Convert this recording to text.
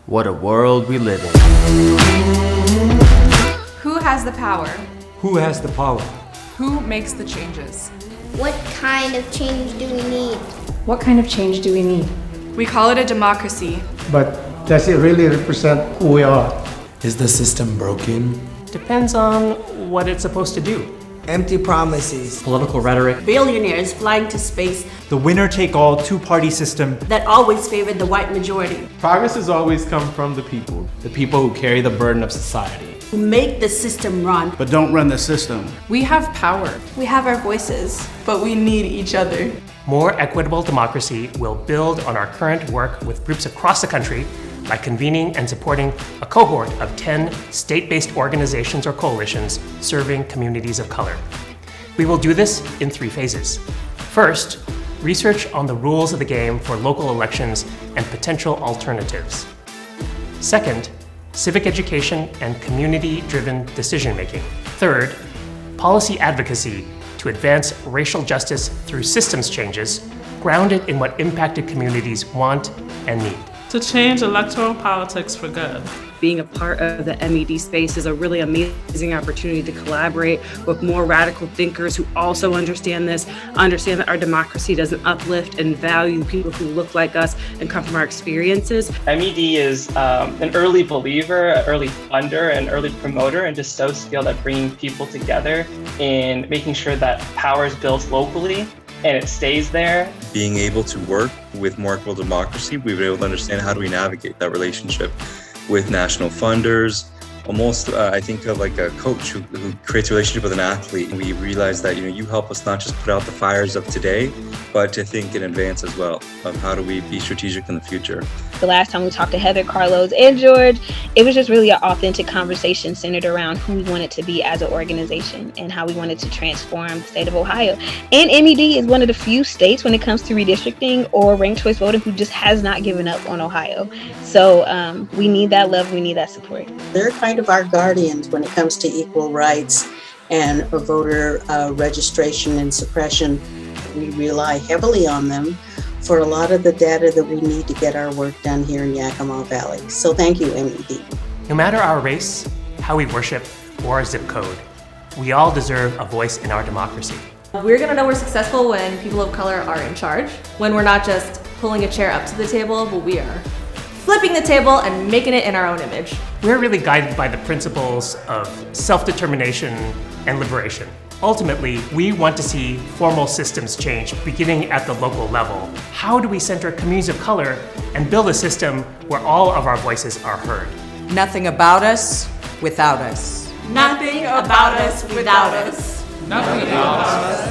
What a world we live in. Who has the power? Who has the power? Who makes the changes? What kind of change do we need? What kind of change do we need? We call it a democracy. But does it really represent who we are? Is the system broken? Depends on what it's supposed to do. Empty promises. Political rhetoric. Billionaires flying to space. The winner-take-all two-party system that always favored the white majority. Progress has always come from the people. The people who carry the burden of society. Who make the system run. But don't run the system. We have power. We have our voices, but we need each other. More equitable democracy will build on our current work with groups across the country by convening and supporting a cohort of 10 state-based organizations or coalitions serving communities of color. We will do this in 3 phases. First, research on the rules of the game for local elections and potential alternatives. Second, civic education and community-driven decision-making. Third, policy advocacy to advance racial justice through systems changes grounded in what impacted communities want and need. To change electoral politics for good. Being a part of the MED space is a really amazing opportunity to collaborate with more radical thinkers who also understand this, understand that our democracy doesn't uplift and value people who look like us and come from our experiences. MED is an early believer, an early funder, an early promoter, and just so skilled at bringing people together in making sure that power is built locally and it stays there. Being able to work with more equitable democracy, we've been able to understand how do we navigate that relationship with national funders, almost I think of like a coach who creates a relationship with an athlete. We realize that you help us not just put out the fires of today, but to think in advance as well of how do we be strategic in the future. The last time we talked to Heather, Carlos, and George, it was just really an authentic conversation centered around who we wanted to be as an organization and how we wanted to transform the state of Ohio. And MED is one of the few states when it comes to redistricting or ranked choice voting who just has not given up on Ohio. So we need that love, we need that support. They're kind of our guardians when it comes to equal rights and voter registration and suppression. We rely heavily on them for a lot of the data that we need to get our work done here in Yakima Valley. So thank you, MED. No matter our race, how we worship, or our zip code, we all deserve a voice in our democracy. We're gonna know we're successful when people of color are in charge, when we're not just pulling a chair up to the table, but we are flipping the table and making it in our own image. We're really guided by the principles of self-determination and liberation. Ultimately, we want to see formal systems change beginning at the local level. How do we center communities of color and build a system where all of our voices are heard? Nothing about us without us. Nothing about us without us. Nothing about us